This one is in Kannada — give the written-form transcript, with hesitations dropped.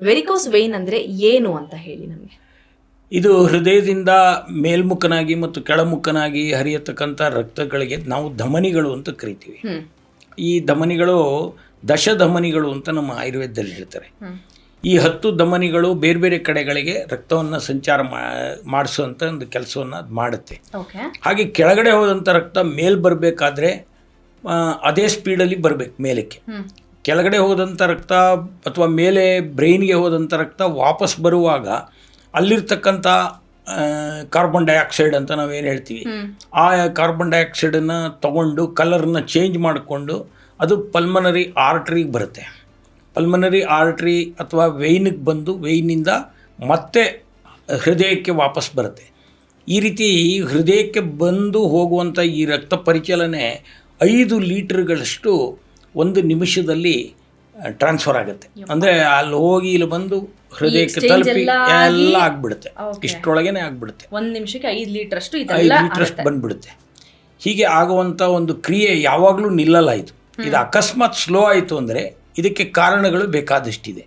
ವೆರಿಕೋಸ್ ವೇನ್ ಅಂದರೆ ಏನು ಅಂತ ಹೇಳಿ ನಮಗೆ. ಇದು ಹೃದಯದಿಂದ ಮೇಲ್ಮುಖನಾಗಿ ಮತ್ತು ಕೆಳಮುಖನಾಗಿ ಹರಿಯತಕ್ಕಂಥ ರಕ್ತಗಳಿಗೆ ನಾವು ಧಮನಿಗಳು ಅಂತ ಕರಿತೀವಿ. ಈ ಧಮನಿಗಳು ದಶಧಮನಿಗಳು ಅಂತ ನಮ್ಮ ಆಯುರ್ವೇದದಲ್ಲಿ ಹೇಳ್ತಾರೆ. ಈ 10 ಧಮನಿಗಳು ಬೇರೆ ಬೇರೆ ಕಡೆಗಳಿಗೆ ರಕ್ತವನ್ನು ಸಂಚಾರ ಮಾಡಿಸುವಂಥ ಒಂದು ಕೆಲಸವನ್ನು ಮಾಡುತ್ತೆ. ಹಾಗೆ ಕೆಳಗಡೆ ಹೋದಂಥ ರಕ್ತ ಮೇಲ್ ಬರಬೇಕಾದ್ರೆ ಅದೇ ಸ್ಪೀಡಲ್ಲಿ ಬರಬೇಕು ಮೇಲಕ್ಕೆ. ಕೆಳಗಡೆ ಹೋದಂಥ ರಕ್ತ ಅಥವಾ ಮೇಲೆ ಬ್ರೈನ್ಗೆ ಹೋದಂಥ ರಕ್ತ ವಾಪಸ್ ಬರುವಾಗ ಅಲ್ಲಿರ್ತಕ್ಕಂಥ ಕಾರ್ಬನ್ ಡೈಆಕ್ಸೈಡ್ ಅಂತ ನಾವೇನು ಹೇಳ್ತೀವಿ, ಆ ಕಾರ್ಬನ್ ಡೈಆಕ್ಸೈಡನ್ನು ತಗೊಂಡು ಕಲರ್ನ ಚೇಂಜ್ ಮಾಡಿಕೊಂಡು ಅದು ಪಲ್ಮನರಿ ಆರ್ಟ್ರಿಗೆ ಬರುತ್ತೆ. ಪಲ್ಮನರಿ ಆರ್ಟ್ರಿ ಅಥವಾ ವೆಯ್ನಿಗೆ ಬಂದು ವೆಯ್ನಿಂದ ಮತ್ತೆ ಹೃದಯಕ್ಕೆ ವಾಪಸ್ ಬರುತ್ತೆ. ಈ ರೀತಿ ಹೃದಯಕ್ಕೆ ಬಂದು ಹೋಗುವಂಥ ಈ ರಕ್ತ ಪರಿಚಲನೆ 5 ಲೀಟರ್ಗಳಷ್ಟು 1 ನಿಮಿಷದಲ್ಲಿ ಟ್ರಾನ್ಸ್ಫರ್ ಆಗುತ್ತೆ. ಅಂದರೆ ಅಲ್ಲಿ ಹೋಗಿ ಇಲ್ಲಿ ಬಂದು ಹೃದಯಕ್ಕೆ ತಲುಪಿ ಎಲ್ಲ ಆಗಿಬಿಡುತ್ತೆ. ಇಷ್ಟರೊಳಗೇನೆ ಆಗಿಬಿಡುತ್ತೆ. 1 ನಿಮಿಷಕ್ಕೆ 5 ಲೀಟ್ರಷ್ಟು 5 ಲೀಟ್ರಷ್ಟು ಬಂದ್ಬಿಡುತ್ತೆ. ಹೀಗೆ ಆಗುವಂಥ ಒಂದು ಕ್ರಿಯೆ ಯಾವಾಗಲೂ ನಿಲ್ಲಲ್ಲ. ಇದು ಅಕಸ್ಮಾತ್ ಸ್ಲೋ ಆಯಿತು ಅಂದರೆ ಇದಕ್ಕೆ ಕಾರಣಗಳು ಬೇಕಾದಷ್ಟಿದೆ.